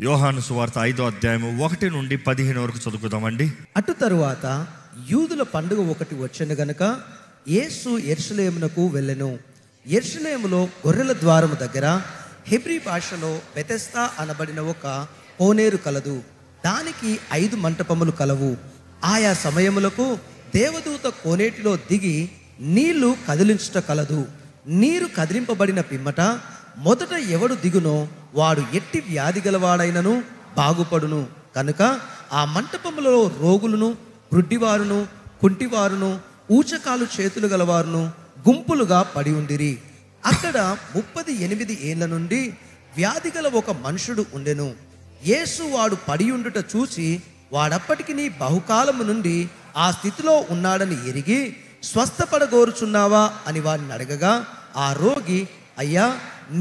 యోహాను సువార్త 5వ అధ్యాయము 1 నుండి 15 వరకు చదువుకుందామండి. అటు తరువాత యూదుల పండుగ ఒకటి వచ్చెను గనుక యేసు యెరూషలేమునకు వెళ్ళెను. యెరూషలేములో గొర్రెల ద్వారము దగ్గర హెబ్రీ భాషలో బెతెస్దా అనబడిన ఒక కోనేరు కలదు. దానికి 5 మంటపములు కలవు. ఆయా సమయములకు దేవదూత కోనేటిలో దిగి నీళ్లు కదిలించుట కలదు. నీరు కదిలింపబడిన పిమ్మట మొదట ఎవడు దిగునో వాడు ఎట్టి వ్యాధి గలవాడైనను బాగుపడును. కనుక ఆ మంటపములో రోగులను, గ్రుడ్డివారును, కుంటివారును, ఊచకాలు చేతులు గలవారును గుంపులుగా పడి ఉండిరి. అక్కడ 38 ఏళ్ల నుండి వ్యాధి గల ఒక మనుషుడు ఉండెను. యేసు వాడు పడి ఉండుట చూసి వాడప్పటికి బహుకాలము నుండి ఆ స్థితిలో ఉన్నాడని ఎరిగి స్వస్థపడగోరుచున్నావా అని వాడిని అడగగా, ఆ రోగి, అయ్యా,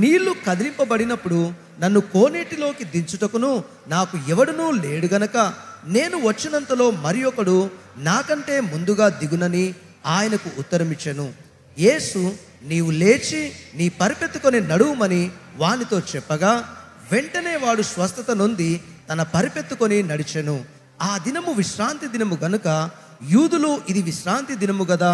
నీళ్లు కదిలింపబడినప్పుడు నన్ను కోనేటిలోకి దించుటకును నాకు ఎవడునూ లేడు గనక నేను వచ్చినంతలో మరి ఒకడు నాకంటే ముందుగా దిగునని ఆయనకు ఉత్తరమిచ్చెను. యేసు, నీవు లేచి నీ పరిపెత్తుకొని నడువుమని వానితో చెప్పగా వెంటనే వాడు స్వస్థత నొంది తన పరిపెత్తుకొని నడిచెను. ఆ దినము విశ్రాంతి దినము గనుక యూదులు, ఇది విశ్రాంతి దినము గదా,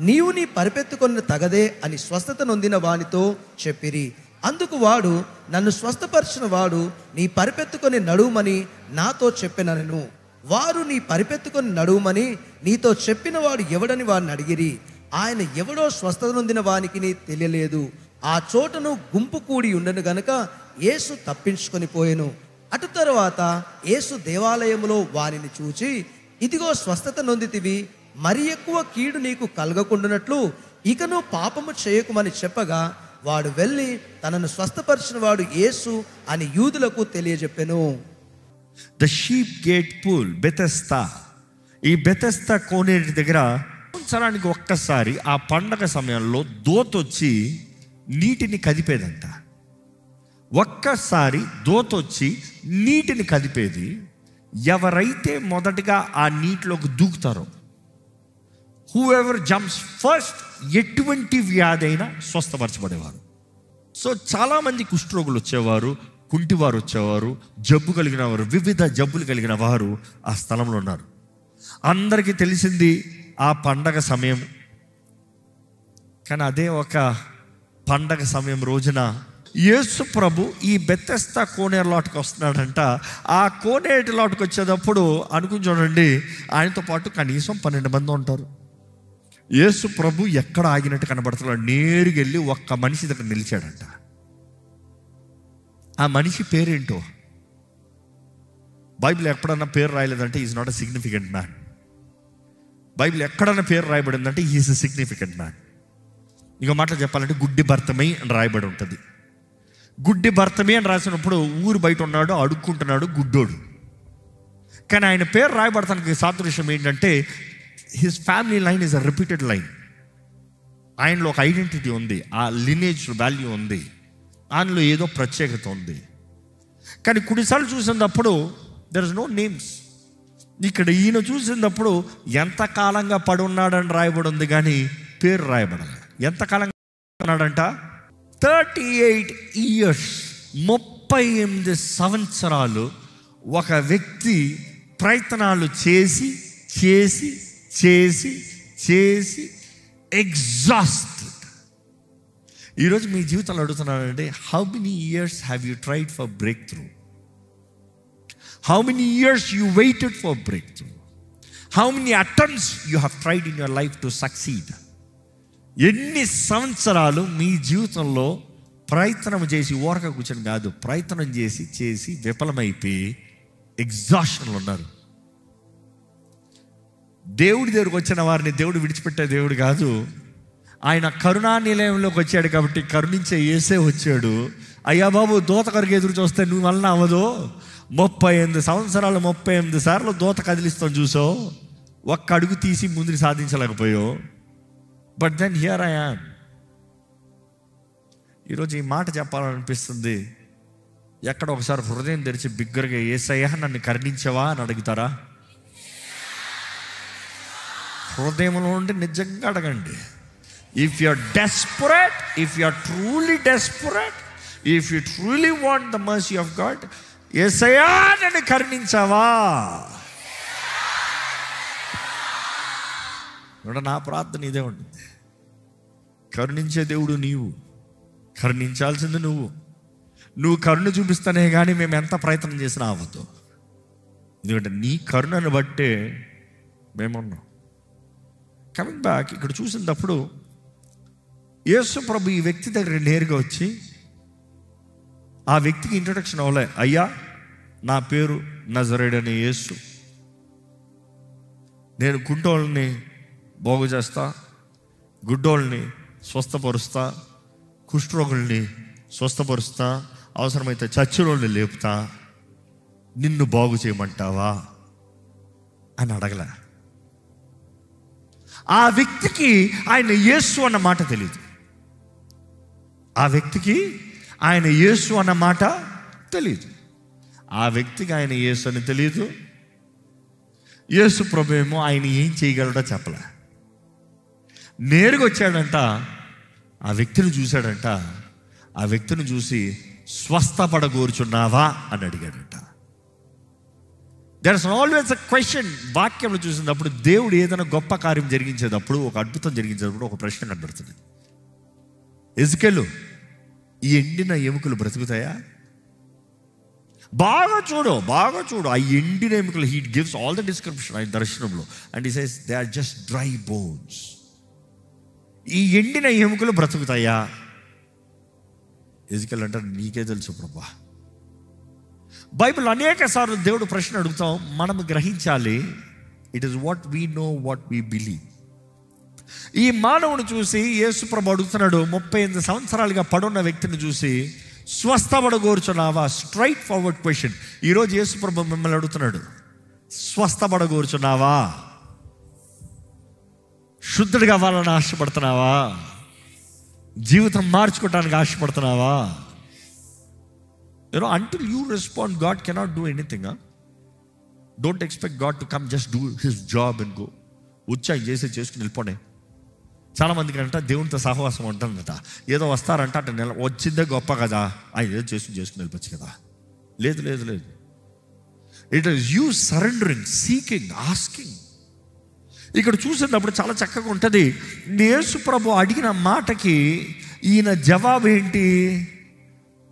నీవు నీ పరిపెత్తుకొని తగదే అని స్వస్థత నొందిన వానితో చెప్పిరి. అందుకు వాడు, నన్ను స్వస్థపరిచిన వాడు నీ పరిపెత్తుకొని నడువుమని నాతో చెప్పినను. వారు నీ పరిపెత్తుకొని నడువుమని నీతో చెప్పిన వాడు ఎవడని వారిని అడిగిరి. ఆయన ఎవడో స్వస్థత నొందిన వానికి తెలియలేదు. ఆ చోటను గుంపు కూడి ఉండను గనుక యేసు తప్పించుకొని పోయెను. అటు తరువాత యేసు దేవాలయములో వారిని చూచి, ఇదిగో స్వస్థత నొందితివి, మరి ఎక్కువ కీడు నీకు కలగకుండానట్లు ఇకను పాపము చేయకుమని చెప్పగా వాడు వెళ్ళి తనను స్వస్థపరిచిన వాడు యేసు అని యూదులకు తెలియజెప్పెను. The sheep gate pool, Bethesda. ఈ బెతెస్దా కోనేటి దగ్గర సంవత్సరానికి ఒక్కసారి ఆ పండగ సమయంలో దోతొచ్చి నీటిని కదిపేదంట. ఒక్కసారి దోతొచ్చి నీటిని కదిపేది. ఎవరైతే మొదటగా ఆ నీటిలోకి దూకుతారో, హూఎవర్ జంప్స్ ఫస్ట్, ఎటువంటి వ్యాధి అయినా స్వస్థపరచబడేవారు. సో చాలామంది కుష్ఠరోగులు వచ్చేవారు, కుంటివారు వచ్చేవారు, జబ్బు కలిగిన వారు, వివిధ జబ్బులు కలిగిన వారు ఆ స్థలంలో ఉన్నారు. అందరికీ తెలిసింది ఆ పండగ సమయం. కానీ అదే ఒక పండగ సమయం రోజున యేసు ప్రభు ఈ బెతెస్దా కోనేరులోకి వస్తున్నాడంట. ఆ కోనేటిలోకి వచ్చేటప్పుడు అనుకుని చూడండి, ఆయనతో పాటు కనీసం 12 మంది ఉంటారు. యేసు ప్రభు ఎక్కడ ఆగినట్టు కనబడుతున్నాడు. నేరుగా వెళ్ళి ఒక్క మనిషి దగ్గర నిలిచాడంట. ఆ మనిషి పేరేంటో బైబిల్ ఎక్కడన్నా పేరు రాయలేదంటే is not a significant man. Bible ఎక్కడన్నా పేరు రాయబడిందంటే ఈజ్ ఎ సిగ్నిఫికెంట్ మ్యాన్. ఇంకో మాటలు చెప్పాలంటే గుడ్డి భర్తమై అని రాయబడి ఉంటుంది. గుడ్డి భర్తమే అని రాసినప్పుడు ఊరు బయట ఉన్నాడు, అడుక్కుంటున్నాడు, గుడ్డోడు. కానీ ఆయన పేరు రాయబడటానికి సాదృశ్యం ఏంటంటే his family line is a repeated line. ఆయనలో ఒక ఐడెంటిటీ ఉంది, ఆ లినేజ్ వాల్యూ ఉంది, ఆయనలో ఏదో ప్రత్యేకత ఉంది. కానీ కొన్నిసార్లు చూసినప్పుడు దెర్ ఇస్ నో నేమ్స్. ఇక్కడ ఈయన చూసినప్పుడు ఎంతకాలంగా పడి ఉన్నాడని రాయబడి ఉంది, కానీ పేరు రాయబడాలి. ఎంతకాలంగా ఉన్నాడంట? 38 years, 38 సంవత్సరాలు ఒక వ్యక్తి ప్రయత్నాలు చేసి చేసి చేసి చేసి ఎగ్జాస్టెడ్. ఈరోజు మీ జీవితంలో అడుగుతున్నానంటే, how many years have you tried for breakthrough? How many years you waited for breakthrough? How many attempts you have tried in your life to succeed? ఎన్ని సంవత్సరాలు మీ జీవితంలో ప్రయత్నం చేసి, ఓరక కూర్చొని కాదు, ప్రయత్నం చేసి చేసి విఫలమైపోయి ఎగ్జాషన్లో ఉన్నారు. దేవుడి దగ్గరకు వచ్చిన వారిని దేవుడు విడిచిపెట్టే దేవుడు కాదు. ఆయన కరుణా నిలయంలోకి వచ్చాడు కాబట్టి కరుణించే యేసే వచ్చాడు. అయ్యా బాబు, దూత కొరకు ఎదురు చూస్తే నువ్వు వలన అవ్వదు. 38 సంవత్సరాలు 38 సార్లు దూత కదిలిస్తాం చూసావు, ఒక్క అడుగు తీసి ముందుకు సాధించలేకపోయావు. But then here I am. ఈరోజు ఈ మాట చెప్పాలనిపిస్తుంది. ఎక్కడ ఒకసారి హృదయం తెరిచి బిగ్గరగా, యేసయ్యా నన్ను కరుణించవా అని అడుగుతారా? హృదయంలో ఉండి నిజంగా అడగండి. If you are desperate, if you are truly desperate, if you truly want the mercy of God, యేసయ్యా నన్ను కరుణించావా? నా ప్రార్థన ఇదే ఉంటుంది. కరుణించే దేవుడు నీవు, కరుణించాల్సింది నువ్వు కరుణ చూపిస్తానే కానీ మేము ఎంత ప్రయత్నం చేసినా అవ్వదు. ఎందుకంటే నీ కరుణను బట్టే మేమున్నాం. కమింగ్ బ్యాక్, ఇక్కడ చూసినప్పుడు యేసు ప్రభు ఈ వ్యక్తి దగ్గర నేరుగా వచ్చి ఆ వ్యక్తికి ఇంట్రొడక్షన్ అవ్వలే. అయ్యా, నా పేరు నజరేయుడైన యేసు, నేను కుంటోళ్ళని బాగు చేస్తా, గుడ్డోళ్ళని స్వస్థపరుస్తా, కుష్ఠరోగుల్ని స్వస్థపరుస్తా, అవసరమైతే చచ్చినోళ్ళని లేపుతా, నిన్ను బాగు చేయమంటావా అని అడగలే. ఆ వ్యక్తికి ఆయన యేసు అన్న మాట తెలియదు. ఆ వ్యక్తికి ఆయన యేసు అన్న మాట తెలియదు. ఆ వ్యక్తికి ఆయన యేసు అని తెలియదు. యేసు ప్రభు ఏమో ఆయన ఏం చేయగలడో చెప్పలే. నేరుగా వచ్చాడంట, ఆ వ్యక్తిని చూశాడంట. ఆ వ్యక్తిని చూసి స్వస్థపడగోరుచున్నావా అని అడిగాడంట. There is always a question. వాక్యంలో చూసినప్పుడు దేవుడు ఏదైనా గొప్ప కార్యం జరిగించేటప్పుడు, ఒక అద్భుతం జరిగించేటప్పుడు ఒక ప్రశ్న కనబడుతుంది. ఎజికేలు, ఈ ఎండిన ఎముకలు బ్రతుకుతాయా? బాగా చూడు. ఆ ఎండిన ఎముకలు, he gives all the description ఆయన దర్శనంలో. And he says they are just dry bones. ఈ ఎండిన ఎముకలు బ్రతుకుతాయా? ఎజికేల్ అంటారు, నీకే తెలుసు ప్రభా. బైబిల్ అనేక సార్లు దేవుడు ప్రశ్న అడుగుతాం, మనం గ్రహించాలి. It is what we know, what we believe. ఈ మానవుని చూసి యేసు ప్రభు అడుగుతున్నాడు, 38 సంవత్సరాలుగా పడున్న వ్యక్తిని చూసి స్వస్థపడగోరుచున్నావా? Straight forward question. ఈరోజు యేసు ప్రభు మిమ్మల్ని అడుగుతున్నాడు, స్వస్థపడగోరుచున్నావా? శుద్ధుడు కావాలని ఆశపడుతున్నావా? జీవితం మార్చుకోవడానికి ఆశపడుతున్నావా? Until you respond, God cannot do anything. Don't expect God to come just do his job and go. ఉచ్చాయి చేసి చేసుకుని వెళ్ళిపోనే. చాలామందికి అంట దేవునితో సహవాసం ఉంటుందట. ఏదో వస్తారంట, అట్ట వచ్చిందే గొప్ప కదా, ఆయన ఏదో చేసుకుని వెళ్ళిపోవచ్చు కదా. లేదు. It is you surrendering, seeking, asking. ఇక్కడ చూసినప్పుడు చాలా చక్కగా ఉంటుంది. యేసు ప్రభు అడిగిన మాటకి ఈయన జవాబు ఏంటి?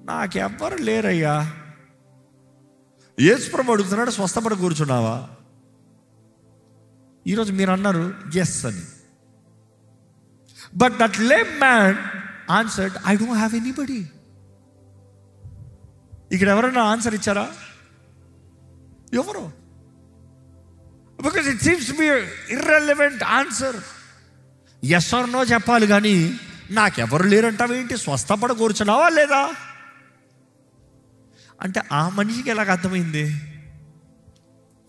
నాకెవ్వరు లేరయ్యా. యేసు ప్రభు అడుగుతున్నాడు, స్వస్థపడ కూర్చున్నావా? ఈరోజు మీరు అన్నారు ఎస్ అని. But that lame man answered, I don't have anybody. ఇక్కడ ఎవరైనా ఆన్సర్ ఇచ్చారా? ఎవరు? Because it seems to be irrelevant answer. Yes or no చెప్పాలి కానీ నాకెవరు లేరంటావేంటి? స్వస్థపడ కూర్చున్నావా లేదా అంటే ఆ మనిషికి ఎలాగ అర్థమైంది?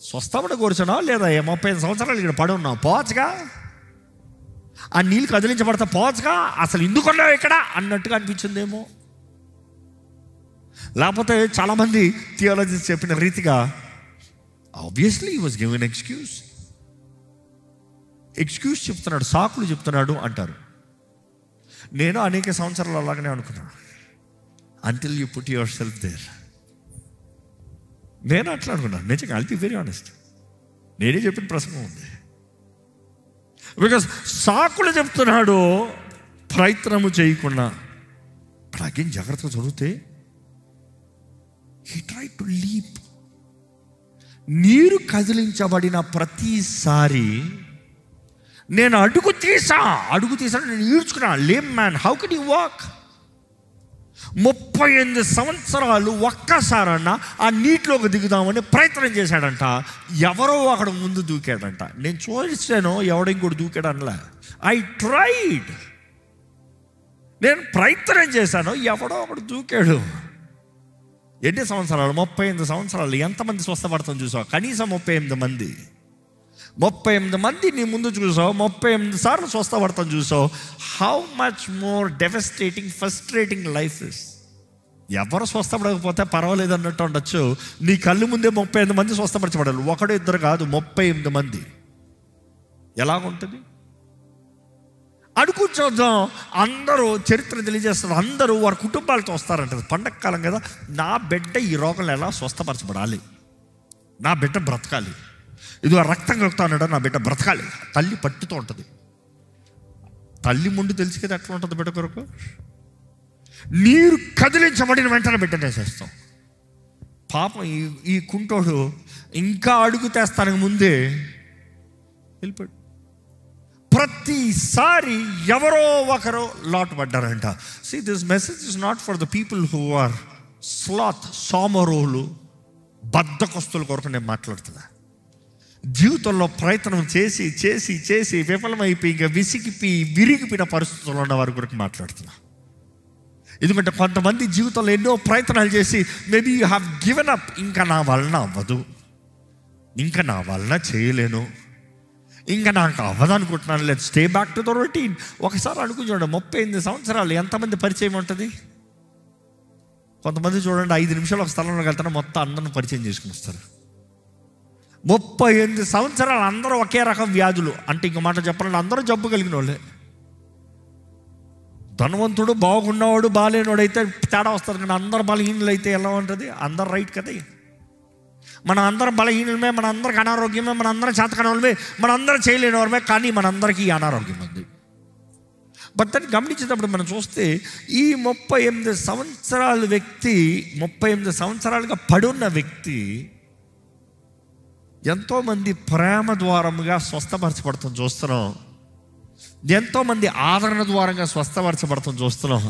స్వస్థపడ కూర్చున్నావా లేదా? 35 సంవత్సరాలు ఇక్కడ పడి ఉన్నావు, పోవచ్చుగా. ఆ నీళ్ళు కదిలించబడతా పోవచ్చుగా. అసలు ఎందుకున్నావు ఇక్కడ అన్నట్టుగా అనిపించిందేమో. లేకపోతే చాలామంది థియాలజిస్ట్ చెప్పిన రీతిగా obviously he was given excuse చెప్తున్నాడు, సాకులు చెప్తున్నాడు అంటారు. నేను అనేక సంవత్సరాలు అలాగనే అనుకున్నాను. Until you put yourself there. నేను అట్లా అనుకున్నాను. నిజంగా ఐల్ బి వెరీ ఆనెస్ట్. నేనే చెప్పిన ప్రసంగం ఉంది. బికాస్ సాకులు చెప్తున్నాడు, ప్రయత్నము చేయకుండా. బట్ అగైన్ జాగ్రత్తగా చదివితే హీ ట్రై టు లీప్. నీరు కదిలించబడిన ప్రతిసారి నేను అడుగు తీసాను, నేను ఈడ్చుకున్నా. Lame man, how can you walk? 38 సంవత్సరాలు ఒక్కసారన్నా ఆ నీటిలోకి దిగుదామని ప్రయత్నం చేశాడంట. ఎవరో అక్కడ ముందు దూకాడంట. నేను చూసాను ఎవడో ఇంకోటి దూకాడు అనలే. ఐ ట్రైడ్, నేను ప్రయత్నం చేశాను, ఎవడో ఒకడు దూకాడు. ఎన్ని సంవత్సరాలు? 38 సంవత్సరాలు. ఎంతమంది స్వస్థపడతాం చూసావు? కనీసం 38 మంది. 38 మంది నీ ముందు చూసావు, 38 సార్లు స్వస్థపడతాం చూసావు. How much more devastating, frustrating life is. ఎవరు స్వస్థపడకపోతే పర్వాలేదు అన్నట్టు ఉండొచ్చు. నీ కళ్ళు ముందే 38 మంది స్వస్థపరచబడాలి. ఒకడు ఇద్దరు కాదు, 38 మంది. ఎలాగుంటుంది? అనుకుంటాం. అందరూ చరిత్ర తెలియజేస్తారు, అందరూ వారి కుటుంబాలతో వస్తారంటారు. పండగ కాలం కదా, నా బిడ్డ ఈ రోగంలో ఎలా స్వస్థపరచబడాలి, నా బిడ్డ బ్రతకాలి, ఇది రక్తం కలుగుతాడు, నా బిడ్డ బ్రతకాలి. తల్లి పట్టుతూ ఉంటుంది. తల్లి ముందు తెలిసి కదా ఎట్లా ఉంటుంది బిడ్డ కొరకు. నీరు కదిలించబడిన వెంటనే బిడ్డనేసేస్తాం. పాపం ఈ కుంటోడు ఇంకా అడుగు తెస్తానికి ముందే వెళ్ళిపోయాడు. ప్రతిసారి ఎవరో ఒకరు lot పడ్డారంట. See, this message is not for the people who are sloth, సోమరోలు, బద్ధకస్తుల కొరకు నేను మాట్లాడుతున్నా. జీవితంలో ప్రయత్నం చేసి చేసి చేసి విఫలమైపోయి ఇంకా విసిగిపోయి విరిగిపోయిన పరిస్థితుల్లో ఉన్న వారి గురించి మాట్లాడుతున్నా. ఎందుకంటే కొంతమంది జీవితంలో ఎన్నో ప్రయత్నాలు చేసి maybe you have given up. ఇంకా నా వలన అవ్వదు, ఇంకా నా వలన చేయలేను, ఇంకా నాకు అవ్వదు అనుకుంటున్నాను, లేదు stay back to the routine. ఒకసారి అనుకుని చూడండి, 38 సంవత్సరాలు ఎంతమంది పరిచయం ఉంటుంది? కొంతమంది చూడండి 5 నిమిషాలు ఒక స్థలంలోకి వెళ్తాను, మొత్తం అందరిని పరిచయం చేసుకుని వస్తారు. 38 సంవత్సరాలు అందరూ ఒకే రకం వ్యాధులు. అంటే ఇంకో మాట చెప్పాలంటే అందరూ జబ్బు కలిగిన వాళ్ళే. ధనవంతుడు బాగున్నవాడు బాగాలేనివాడు అయితే తేడా వస్తారు, కానీ అందరు బలహీనులు అయితే ఎలా ఉంటుంది? అందరు రైట్ కదా. మన అందరం బలహీనమే, మన అందరికి అనారోగ్యమే, మన అందరం చేతకనమే, మన అందరం చేయలేనివారమే, కానీ మనందరికీ అనారోగ్యం ఉంది. బట్ దాన్ని గమనించేటప్పుడు మనం చూస్తే ఈ 38 సంవత్సరాల వ్యక్తి, 38 సంవత్సరాలుగా పడున్న వ్యక్తి ఎంతోమంది ప్రేమ ద్వారముగా స్వస్థపరచబడతాం చూస్తున్నాం. ఎంతోమంది ఆదరణ ద్వారంగా స్వస్థపరచబడతాం చూస్తున్నాం.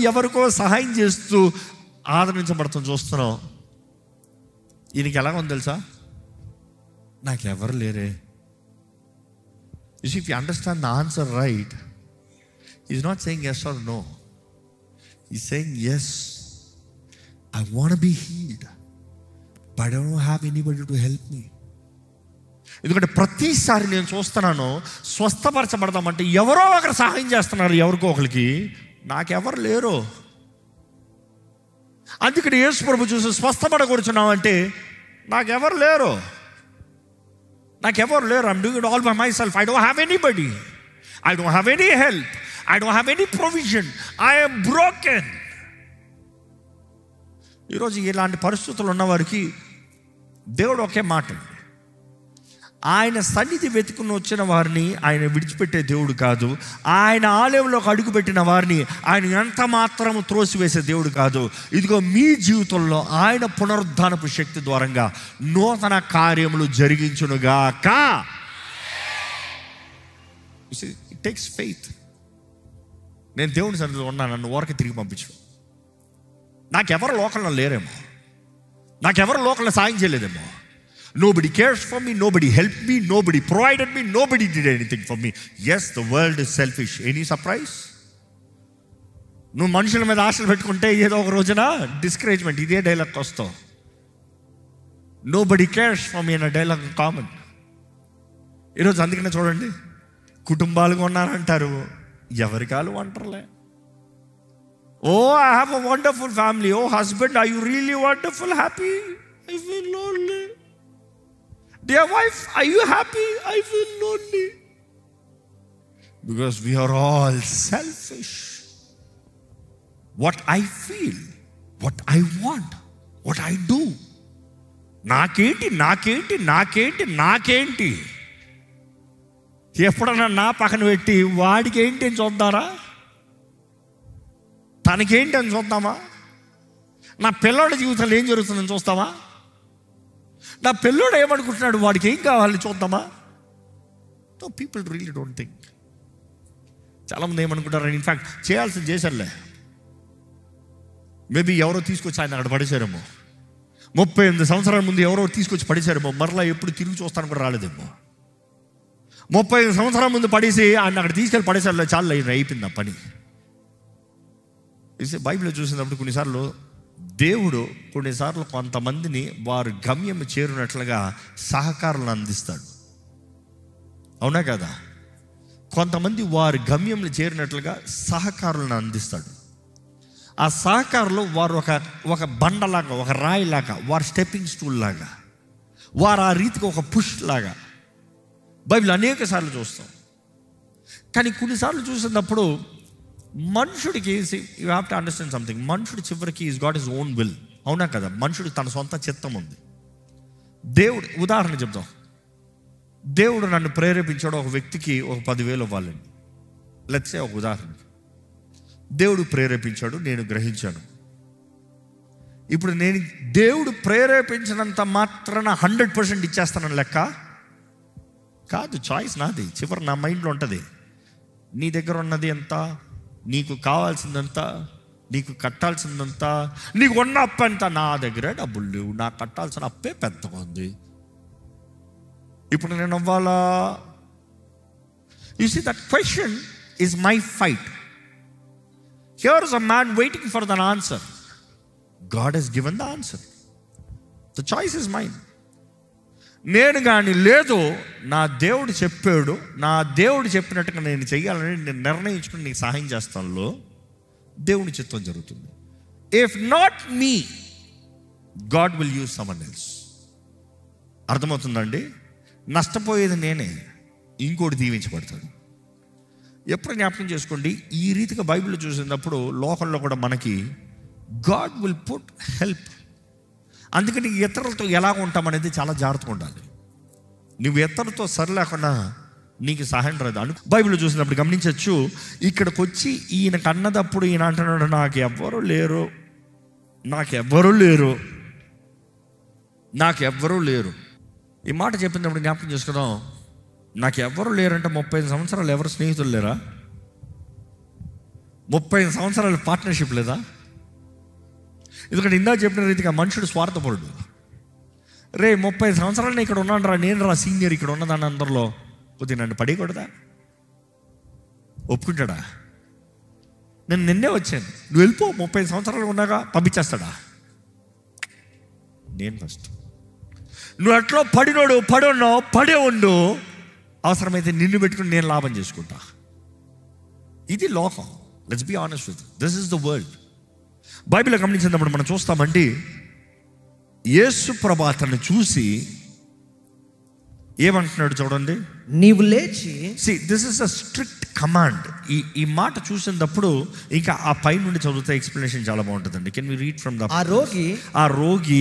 ఎవరికో సహాయం చేస్తూ ఆదరించబడతాం చూస్తున్నాం. ఈయనకి ఎలా ఉంది తెలుసా? నాకెవరు లేరే. If you understand the answer right, is not saying yes or no, is saying yes, I want be healed, but I don't have anybody to help me. ఎందుకంటే ప్రతిసారి నేను చూస్తున్నాను, స్వస్థపరచబడదామంటే ఎవరో ఒకరు సహాయం చేస్తున్నారు ఎవరికో ఒకరికి, నాకెవరు లేరు. అందుకని యేసు ప్రభు చూసి స్వస్థపడకూర్చున్నావు అంటే నాకెవరు లేరు, నాకెవరు లేరు. I'm doing it all by my self. I don't have anybody, I don't have any help, I don't have any provision, I'm broken. ఈరోజు ఇలాంటి పరిస్థితులు ఉన్నవారికి దేవుడు ఒకే మాట, ఆయన సన్నిధి వెతుకుని వచ్చిన వారిని ఆయన విడిచిపెట్టే దేవుడు కాదు. ఆయన ఆలయంలోకి అడుగుపెట్టిన వారిని ఆయన ఎంత మాత్రము త్రోసివేసే దేవుడు కాదు. ఇదిగో మీ జీవితంలో ఆయన పునరుద్ధానపు శక్తి ద్వారంగా నూతన కార్యములు జరిగించునుగాక. It takes faith. నేను దేవుని సన్నిధిలో ఉన్నాను, నన్ను ఊరకి తిరిగి పంపించు. నాకెవరు లోకంలో లేరేమో, నాకెవరు లోకంలో సాయం చేయలేదేమో. Nobody cares for me, nobody helped me, nobody provided me, nobody did anything for me. Yes, the world is selfish. Any surprise? నువ్వు మనుషుల మీద ఆశలు పెట్టుకుంటే ఏదో ఒక రోజున డిస్కరేజ్మెంట్, ఇదే డైలాగ్ వస్తావు. Nobody cares for me అనే డైలాగ్ కామన్ ఈరోజు. అందుకనే చూడండి, కుటుంబాలుగా ఉన్నారంటారు, ఎవరికాలు అంటారులే. Oh, I have a wonderful family. Oh, husband, are you really wonderful, happy? I feel lonely. Dear wife, are you happy? I feel lonely. Because we are all selfish. What I feel, what I want, what I do. నాకేంటి నాకేంటి నాకేంటి నాకేంటి. ఎప్పుడన్నా నా పక్కన పెట్టి వాడికి ఏంటి అని చూద్దారా, తనకేంటి అని చూద్దామా? నా పిల్లోడి జీవితంలో ఏం జరుగుతుందని చూస్తామా? నా పిల్లోడు ఏమనుకుంటున్నాడు, వాడికి ఏం కావాలి చూద్దామా? No, people really don't think. చాలామంది ఏమనుకుంటారు, ఇన్ఫ్యాక్ట్ చేయాల్సింది చేశారులే, మేబీ ఎవరో తీసుకొచ్చి ఆయన అక్కడ పడేశారేమో, 38 సంవత్సరాల ముందు ఎవరో తీసుకొచ్చి పడేశారేమో, మరలా ఎప్పుడు తిరిగి చూస్తాను కూడా రాలేదేమో. 35 సంవత్సరాల ముందు పడేసి ఆయన అక్కడ తీసుకెళ్ళి పడేసారులే, చాలా అయిపోయింది ఆ పని. బైబిల్లో చూసినప్పుడు కొన్నిసార్లు దేవుడు కొన్నిసార్లు కొంతమందిని వారు గమ్యం చేరునట్లుగా సహకారాలను అందిస్తాడు. అవునా కదా? కొంతమంది వారి గమ్యంలో చేరినట్లుగా సహకారులను అందిస్తాడు. ఆ సహకారులు వారు ఒక బండలాగా, ఒక రాయిలాగా, వారు స్టెప్పింగ్ స్టూల్ లాగా, వారు ఆ రీతికి ఒక పుష్ లాగా బైబిల్ అనేక సార్లు చూస్తాం. కానీ కొన్నిసార్లు చూసినప్పుడు మనుషుడికి you have to understand something. మనుషుడు చివరికి is got his own will. అవునా కదా? మనుషుడికి తన సొంత చిత్తం ఉంది. దేవుడు ఉదాహరణ చెప్తాం. దేవుడు నన్ను ప్రేరేపించాడు ఒక వ్యక్తికి ఒక 10,000 ఇవ్వాలండి. లెట్స్ సే ఒక ఉదాహరణ. దేవుడు ప్రేరేపించాడు, నేను గ్రహించాను. ఇప్పుడు నేను దేవుడు ప్రేరేపించినంత మాత్రాన 100% ఇచ్చేస్తానని లెక్క కాదు. చాయిస్ నాది. చివరి నా మైండ్లో ఉంటుంది. నీ దగ్గర ఉన్నది ఎంత, నీకు కావాల్సిందంత, నీకు కట్టాల్సిందంత, నీకు ఉన్న అప్పు ఎంత. నా దగ్గర డబ్బులు లేవు, నాకు కట్టాల్సిన అప్పే పెద్దగా ఉంది. ఇప్పుడు నేను అవ్వాలా? You see that question is my fight. Here is a man waiting for the answer. God has given the answer. The choice is mine. నేను కానీ లేదు, నా దేవుడు చెప్పాడు, నా దేవుడు చెప్పినట్టుగా నేను చెయ్యాలని నేను నిర్ణయించుకుని నీకు సహాయం చేస్తానులో దేవుని చిత్తం జరుగుతుంది. If not me, God will use someone else. అర్థమవుతుందండి? నష్టపోయేది నేనే, ఇంకోటి దీవించబడతాడు. ఎప్పుడు జ్ఞాపకం చేసుకోండి, ఈ రీతిగా బైబిల్ చూసినప్పుడు లోకంలో కూడా మనకి గాడ్ విల్ పుట్ హెల్ప్. అందుకని ఇతరులతో ఎలా ఉంటామనేది చాలా జాగ్రత్తగా ఉండాలి. నువ్వు ఇతరులతో సరిలేకుండా నీకు సహాయం రాదు. బైబిల్ చూసినప్పుడు గమనించవచ్చు, ఇక్కడికి వచ్చి ఈయనకు అన్నదప్పుడు ఈయన అంటున్నాడు, నాకెవ్వరూ లేరు, నాకెవ్వరూ లేరు, నాకెవ్వరూ లేరు. ఈ మాట చెప్పినప్పుడు జ్ఞాపకం చేసుకుందాం. నాకెవ్వరూ లేరంటే 35 సంవత్సరాలు ఎవరు స్నేహితులు లేరా? 35 సంవత్సరాలు పార్ట్నర్షిప్ లేదా? ఎందుకంటే ఇందాక చెప్పిన రీతిగా మనుషుడు స్వార్థపరుడు. 30 సంవత్సరాలు ఇక్కడ ఉన్నాను రా, నేను రా సీనియర్ ఇక్కడ ఉన్నదాన్ని అందరిలో, కొద్దిగా నన్ను పడేయకూడదా? ఒప్పుకుంటాడా? నేను నిన్నే వచ్చాను, నువ్వు వెళ్ళిపో, 30 సంవత్సరాలు ఉన్నాగా పంపించేస్తాడా? నేను ఫస్ట్. నువ్వు అట్లా పడినోడు పడున్నావు, పడే ఉండు, అవసరమైతే నిన్ను పెట్టుకుని నేను లాభం చేసుకుంటా. ఇది లోకం. Let's be honest with this is the world. Bible గమనించినప్పుడు మనం చూస్తామండి, యేసు ప్రభు అతన్ని చూసి ఏమంటున్నాడు చూడండి, నీవు లేచి. This is a strict command. ఈ మాట చూసినప్పుడు ఇంకా ఆ పై నుండి చదివితే ఎక్స్ప్లెనేషన్ చాలా బాగుంటుందండి. Can we read from the ఆ రోగి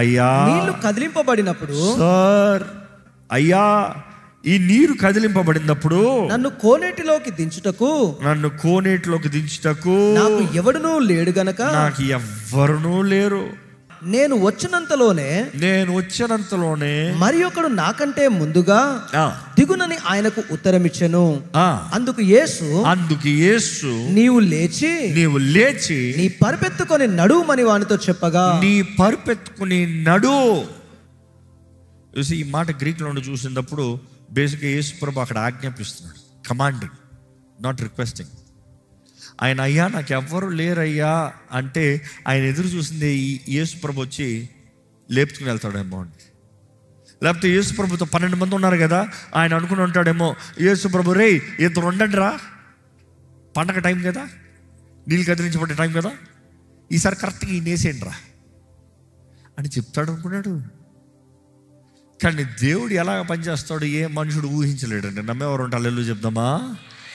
అయ్యా నీళ్లు కదిలింపబడినప్పుడు, సార్ అయ్యా ఈ నీరు కదిలింపబడినప్పుడు నన్ను కోనేటిలోకి దించుటకు నాకు ఎవడునూ లేడు గనక, నాకు ఎవ్వరునూ లేరు, నేను వచ్చినంతలోనే మరి ఒకడు నాకంటే ముందుగా దిగునని ఆయనకు ఉత్తరమిచ్చెను. అందుకు యేసు నీవు లేచి నీ పరుపెత్తుకొని నడుమని వానితో చెప్పగా, నీ పరుపెత్తుకొని నడు. ఈ మాట గ్రీక్ లో చూసినప్పుడు బేసిక్గా యేసు ప్రభు అక్కడ ఆజ్ఞాపిస్తున్నాడు, కమాండింగ్, నాట్ రిక్వెస్టింగ్. ఆయన అయ్యా నాకు ఎవ్వరు లేరయ్యా అంటే ఆయన ఎదురు చూసింది యేసు ప్రభు వచ్చి లేపుకుని వెళ్తాడేమో అని. లేకపోతే యేసు ప్రభుతో 12 మంది ఉన్నారు కదా, ఆయన అనుకుని ఉంటాడేమో, యేసు ప్రభు రే ఇద్దరు ఉండండి రా, పండగ టైం కదా, నీళ్ళు కదిలించబడే టైం కదా, ఈసారి కరెక్ట్గా ఈ నేసేయండి రా అని చెప్తాడు అనుకున్నాడు. కానీ దేవుడు ఎలా పనిచేస్తాడు ఏ మనుషుడు ఊహించలేడండి. నమ్మేవారు ఉంటే హల్లెలూయా చెప్దామా?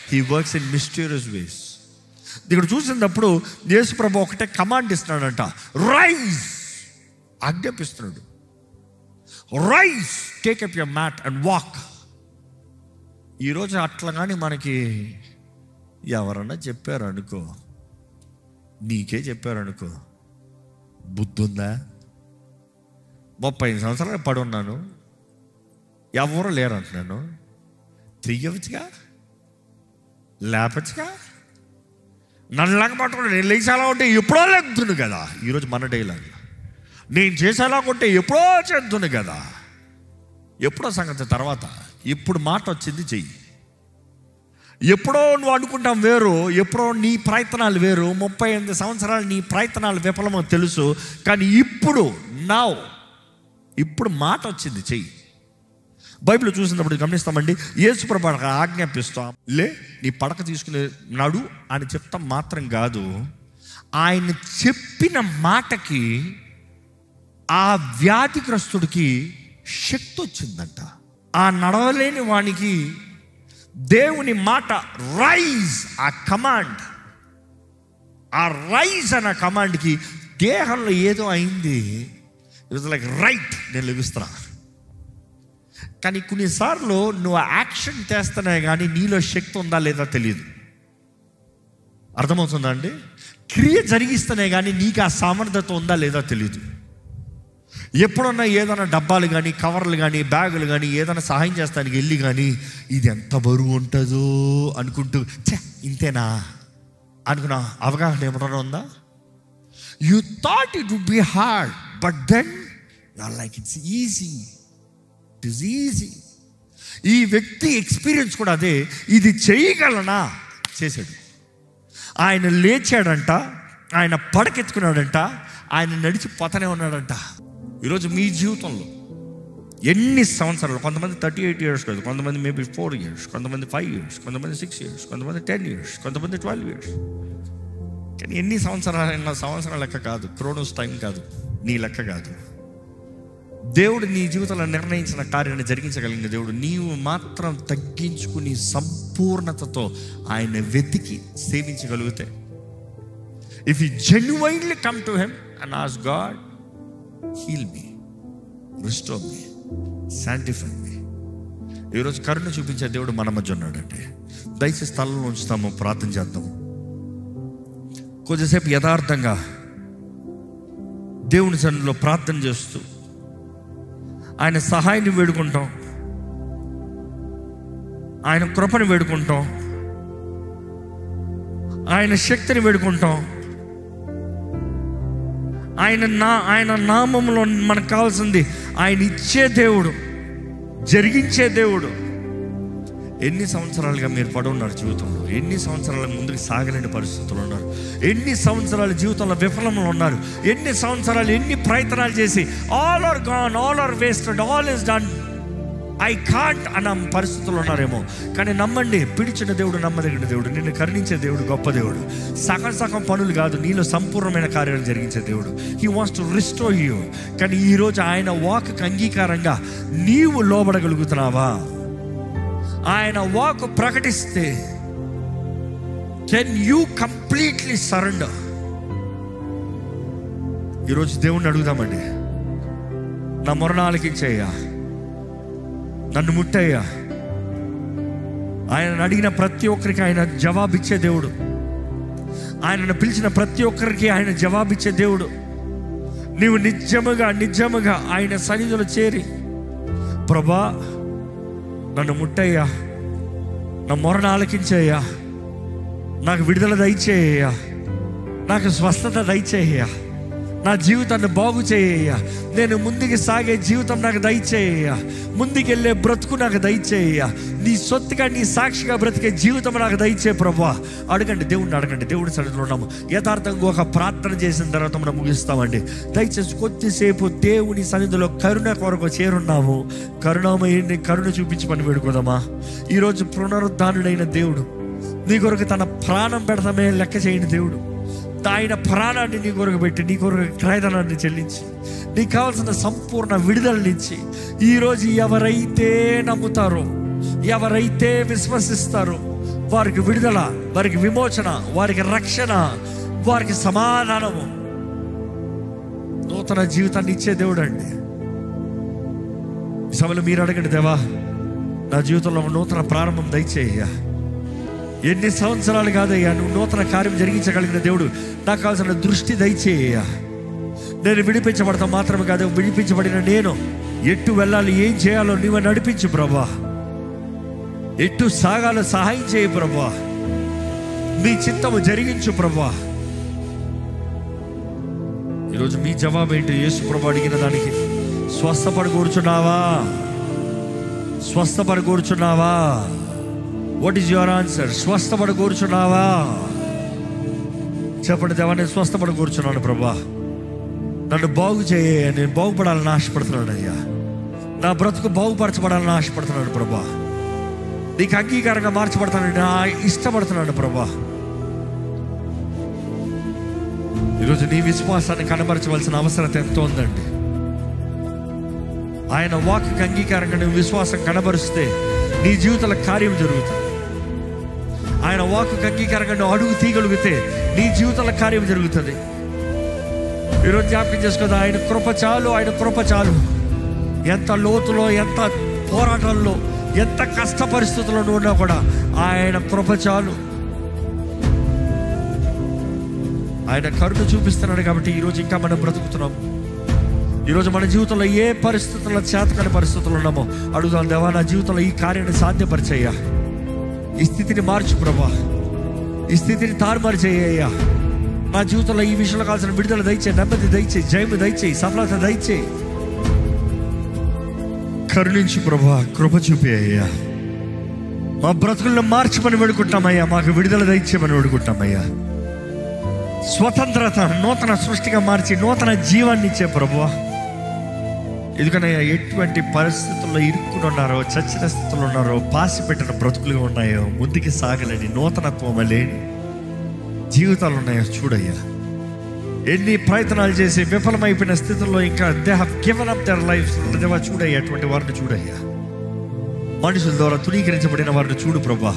He works in mysterious ways. ఇక్కడ చూసినప్పుడు యేసు ప్రభు ఒకటే కమాండ్ ఇస్తున్నాడంట, రైజ్, ఆజ్ఞాపిస్తున్నాడు, rise, take up your mat and walk. ఈరోజు అట్లా కానీ మనకి ఎవరన్నా చెప్పారు అనుకో, నీకే చెప్పారు అనుకో, బుద్ధి ఉందా? 35 సంవత్సరాలు పడి ఉన్నాను, ఎవరు లేరు అంటున్నాను, చెయ్యవచ్చుగా, లేపచ్చుగా, నన్ను లాగా పట్టుకుని నేను లేచేలా ఉంటే ఎప్పుడో లేకుతుంది కదా. ఈరోజు మన డైలాగ్, నేను చేసేలా ఉంటే ఎప్పుడో చేస్తుంది కదా. ఎప్పుడో సంగతి తర్వాత, ఇప్పుడు మాట వచ్చింది చెయ్యి. ఎప్పుడో నువ్వు అనుకుంటాం వేరు, ఎప్పుడో నీ ప్రయత్నాలు వేరు. 38 సంవత్సరాలు నీ ప్రయత్నాలు విఫలమో తెలుసు, కానీ ఇప్పుడు మాట వచ్చింది చెయ్యి. బైబిల్ చూసినప్పుడు గమనిస్తామండి, యేసు ప్రభు ఆజ్ఞాపిస్తాం, లే నీ పడక తీసుకునే నడు అని చెప్తాం మాత్రం కాదు, ఆయన చెప్పిన మాటకి ఆ వ్యాధిగ్రస్తుడికి శక్తి వచ్చిందంట. ఆ నడవలేని వానికి దేవుని మాట రైజ్, ఆ కమాండ్, ఆ రైజ్ అన్న కమాండ్కి దేహంలో ఏదో అయింది. ఇట్ వాజ్ లైక్ రైట్, నేను లెగుస్తున్నా. కానీ కొన్నిసార్లు నువ్వు యాక్షన్ చేస్తున్నాయి కానీ నీలో శక్తి ఉందా లేదా తెలియదు. అర్థమవుతుందా అండి? క్రియ జరిగిస్తున్నాయి కానీ నీకు ఆ సామర్థ్యత ఉందా లేదా తెలియదు. ఎప్పుడన్నా ఏదైనా డబ్బాలు కానీ కవర్లు కానీ బ్యాగులు కానీ ఏదైనా సహాయం చేస్తానికి వెళ్ళి కానీ ఇది ఎంత బరువు ఉంటుందో అనుకుంటూ ఇంతేనా అనుకున్నా అవగాహన ఏమన్నా ఉందా? You thought it would be hard, but then you are like it's easy, it is easy. ఈ వ్యక్తి ఎక్స్పీరియన్స్ కూడా అదే. ఇది చేయగలనా? చేశాడు. ఆయన లేచాడంట, ఆయన పడకెత్తుకున్నాడంట, ఆయన నడిచిపోతానే ఉన్నాడంట. ఈరోజు మీ జీవితంలో ఎన్ని సంవత్సరాలు, కొంతమంది 38 years కాదు, కొంతమంది మేబీ 4 years, కొంతమంది 5 years, కొంతమంది 6 years, కొంతమంది 10 years, కొంతమంది 12 years. కానీ ఎన్ని సంవత్సరాల లెక్క కాదు, క్రోనోస్ టైం కాదు, నీ లెక్క కాదు. దేవుడు నీ జీవితంలో నిర్ణయించిన కార్యాన్ని జరిగించగలిగిన దేవుడు. నీవు మాత్రం తగ్గించుకుని సంపూర్ణతతో ఆయన వెతికి సేవించగలిగితే, if you genuinely come to him and ask God, heal me, restore me, sanctify me. ఈరోజు కరుణ చూపించే దేవుడు మన మధ్య ఉన్నాడంటే దయచేసి స్థలంలో ఉంచుతాము, ప్రార్థన చేద్దాం. కొద్దిసేపు యథార్థంగా దేవుని సన్నిధిలో ప్రార్థన చేస్తూ ఆయన సహాయాన్ని వేడుకుంటాం, ఆయన కృపను వేడుకుంటాం, ఆయన శక్తిని వేడుకుంటాం. ఆయన నామంలో మనకు కావాల్సింది ఆయన ఇచ్చే దేవుడు, జరిగించే దేవుడు. ఎన్ని సంవత్సరాలుగా మీరు పడున్నారు జీవితంలో, ఎన్ని సంవత్సరాల ముందుకు సాగలేని పరిస్థితులు ఉన్నారు, ఎన్ని సంవత్సరాల జీవితంలో విఫలంలో ఉన్నారు, ఎన్ని సంవత్సరాలు ఎన్ని ప్రయత్నాలు చేసి all are gone, all are wasted, all is done, I can't అన్న పరిస్థితులు ఉన్నారేమో. కానీ నమ్మండి, పిడిచిన దేవుడు నమ్మదగిన దేవుడు, నిన్ను కరుణించే దేవుడు, గొప్ప దేవుడు. సగం పనులు కాదు, నీలో సంపూర్ణమైన కార్యాలు జరిగించే దేవుడు. He wants to restore you. కానీ ఈరోజు ఆయన వాక్కి అంగీకారంగా నీవు లోబడగలుగుతున్నావా? ఆయన వాక్ ప్రకటిస్తే కెన్ యూ కంప్లీట్లీ సరెండర్? ఈరోజు దేవుణ్ణి అడుగుదామండి, నా మొరను ఆలకించయ్యా, నన్ను ముట్టయ్యా. ఆయన అడిగిన ప్రతి ఒక్కరికి ఆయన జవాబిచ్చే దేవుడు. ఆయనను పిలిచిన ప్రతి ఒక్కరికి ఆయన జవాబిచ్చే దేవుడు. నీవు నిజముగా ఆయన సన్నిధిలో చేరి, ప్రభా నన్ను ముట్టయ్యా, నా మొరను ఆలకించయ్యా, నాకు విడుదల దయచేయ్యా, నాకు స్వస్థత దయచేయ్యా, నా జీవితాన్ని బాగు చేయ్యా, నేను ముందుకు సాగే జీవితం నాకు దయచేయ్యా, ముందుకెళ్ళే బ్రతుకు నాకు దయచేయ్యా, నీ సొత్తుగా నీ సాక్షిగా బ్రతికే జీవితం నాకు దయచే ప్రభా. అడగండి, దేవుడిని అడగండి. దేవుడి సన్నిధిలో ఉన్నాము. యథార్థంగా ఒక ప్రార్థన చేసిన తర్వాత మనం ముగిస్తామండి. దయచేసి కొద్దిసేపు దేవుని సన్నిధిలో కరుణ కొరకు చేరున్నాము. కరుణామయుడిని కరుణ చూపించి పని పెడుకోదామా? ఈరోజు పునరుద్ధానుడైన దేవుడు నీ కొరకు తన ప్రాణం పెడతామే లెక్క చేయని దేవుడు. ఆయన ప్రాణాన్ని నీ కొరకు పెట్టి, నీ కొరకు క్రయధనాన్ని చెల్లించి, నీకు కావాల్సిన సంపూర్ణ విడుదలనిచ్చి, ఈరోజు ఎవరైతే నమ్ముతారో, ఎవరైతే విశ్వసిస్తారో వారికి విడుదల, వారికి విమోచన, వారికి రక్షణ, వారికి సమాధానము, నూతన జీవితాన్ని ఇచ్చే దేవుడు అండి. ఈ సమయంలో మీరు అడగండి, దేవా నా జీవితంలో నూతన ప్రారంభం దయచేయ్యా. ఎన్ని సంవత్సరాలు కాదయ్యా నువ్వు నూతన కార్యం జరిగించగలిగిన దేవుడు, నాకు కావాల్సిన దృష్టి దయచేయ్యా. నేను విడిపించబడతాం మాత్రమే కాదు, విడిపించబడిన నేను ఎట్టు వెళ్ళాలి, ఏం చేయాలో నువ్వు నడిపించు ప్రభా. ఎట్టు సాగాలో సహాయం చేయి ప్రభా. నీ చిత్తము జరిగించు ప్రభా. ఈరోజు మీ జవాబు ఏంటి? యేసు ప్రభు అడిగిన దానికి స్వస్థపడి కూర్చున్నావా? స్వస్థపడి కూర్చున్నావా? What is your answer? స్వస్థపడి కూర్చున్నావా? చెప్పండి, దేవా నేను స్వస్థపడి కూర్చున్నాను ప్రభా, నన్ను బాగు చేయ, నేను బాగుపడాలని ఆశపడుతున్నాను అయ్యా, నా బ్రతుకు బాగుపరచబడాలని ఆశపడుతున్నాను ప్రభా, నీకు అంగీకారంగా మార్చబడతానని ఇష్టపడుతున్నాను ప్రభా. ఈరోజు నీ విశ్వాసాన్ని కనబరచవలసిన అవసరం ఎంతో ఉందండి. ఆయన వాక్కి అంగీకారంగా నువ్వు విశ్వాసం కనబరిస్తే నీ జీవితంలో కార్యం జరుగుతుంది. ఆయన వాక్కుకు అంగీకారంగా నువ్వు అడుగు తీయగలిగితే నీ జీవితంలో కార్యం జరుగుతుంది. ఈరోజు జ్ఞాపకం చేసుకోదు, ఆయన కృప చాలు, ఆయన కృప చాలు. ఎంత లోతులో, ఎంత పోరాటంలో, ఎంత కష్ట పరిస్థితుల్లో ఉన్నా కూడా ఆయన కృప చాలు. ఆయన కరుణ చూపిస్తున్నాడు కాబట్టి ఈరోజు ఇంకా మనం బ్రతుకుతున్నాం. ఈరోజు మన జీవితంలో ఏ పరిస్థితుల్లో, చేతకాని పరిస్థితుల్లో ఉన్నామో అడుగుదాం, దేవా నా జీవితంలో ఈ కార్యాన్ని సాధ్యపరిచయ్యా, ఈ స్థితిని మార్చు ప్రభా, ఈ స్థితిని తారుమారు చేయ్యా, నా జీవితంలో ఈ విషయంలో కావాల్సిన విడుదల దయచేయి, నెమ్మది దయచేయి, జయము దయచేయి, సఫలత దయచేయి. కరుణించు ప్రభా, కృప చూపేయ్యా. మా బ్రతుకుల్లో మార్చమని వేడుకుంటామయ్యా, మాకు విడుదల దయచేయమని వేడుకుంటామయ్యా. స్వతంత్రత, నూతన సృష్టిగా మార్చి నూతన జీవాన్ని ఇచ్చే ప్రభువా. ఎందుకనయ్యా ఎటువంటి పరిస్థితుల్లో ఇరుక్కుని ఉన్నారో, చచ్చిన స్థితిలో ఉన్నారో, పాసి పెట్టిన బ్రతుకులుగా ఉన్నాయో, ముందుకు సాగలేని, నూతనత్వం లేని జీవితాలు ఉన్నాయో చూడయ్యా. ఎన్ని ప్రయత్నాలు చేసి విఫలమైపోయిన స్థితుల్లో ఇంకా they have given up there lifes, దేవా చూడయ్యా, అటువంటి వారిని చూడయ్యా. మనుషుల ద్వారా తునీకరించబడిన వారిని చూడు ప్రభా.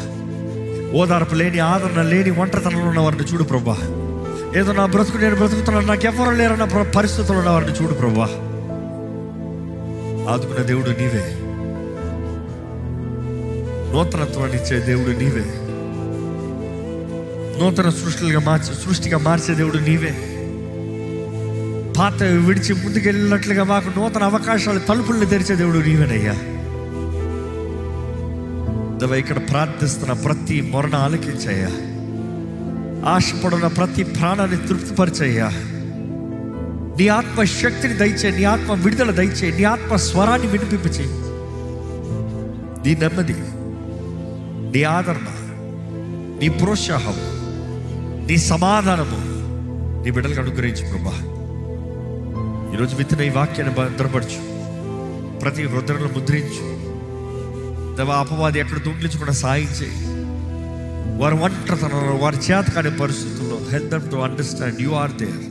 ఓదార్పు లేని, ఆదరణ లేని, ఒంటరితనంలో ఉన్న వారిని చూడు ప్రభా. ఏదో నా బ్రతుకు నేను బ్రతుకుతున్నాను, నాకు ఎవరు లేరన్న పరిస్థితుల్లో ఉన్న వారిని చూడు ప్రభా. ఆదుకున్న దేవుడు నీవే, నూతనత్వాన్ని ఇచ్చే దేవుడు నీవే, నూతన సృష్టిగా మార్చే దేవుడు నీవే. పాత విడిచి ముందుకెళ్ళినట్లుగా మాకు నూతన అవకాశాలు, తలుపుల్ని తెరిచే దేవుడు నీవేనయ్యా. దేవా ఇక్కడ ప్రార్థిస్తున్న ప్రతి మొరను ఆలకించయ్యా. ఆశపడున్న ప్రతి ప్రాణాన్ని తృప్తిపరిచయ్యా. నీ ఆత్మ శక్తిని దయచే, నీ ఆత్మ విడుదల దయచే, నీ ఆత్మ స్వరాన్ని వినిపించే. నీ నెమ్మది, నీ ఆదరణ, నీ ప్రోత్సాహం, నీ సమాధానము నీ బిడ్డలకు అనుగ్రహించు ప్రభా. ఈరోజు విత్తిన ఈ వాక్యాన్ని భద్రపరచు, ప్రతి హృదయంలో ముద్రించు. దేవా అపవాది ఎక్కడ దొంగిలించకుండా సాయం చేయి. వారు ఒంటరితనంలో, వారి చేతకాని పరిస్థితుల్లో help them to understand you are there.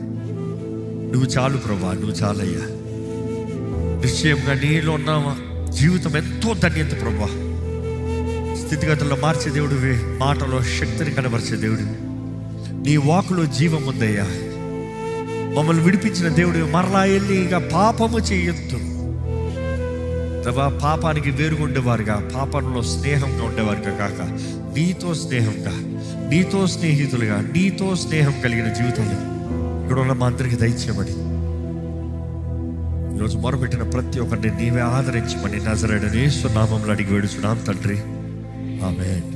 నువ్వు చాలు ప్రభా, నువ్వు చాలయ్యా. నిశ్చయంగా నీలో ఉన్న జీవితం ఎంతో ధన్యత ప్రభా. స్థితిగతుల్లో మార్చే దేవుడివి, మాటలో శక్తిని కనబరిచే దేవుడివి. నీ వాకులో జీవం ఉందయ్యా. మమ్మల్ని విడిపించిన దేవుడివి. మరలా వెళ్ళి ఇక పాపము చేయొద్దు దేవా. పాపానికి వేరుగా ఉండేవారుగా, పాపంలో స్నేహంగా ఉండేవారుగా కాక నీతో స్నేహంగా, నీతో స్నేహితులుగా, నీతో స్నేహం కలిగిన జీవితాలు ఇక్కడ ఉన్న మా అందరికీ దయచేయమని ఈరోజు మొరపెట్టిన ప్రతి ఒక్కరిని నీవే ఆదరించమని నజరేయుడైన యేసు నామములో అడిగి వేడుచున్నాం తండ్రి. ఆమేన్.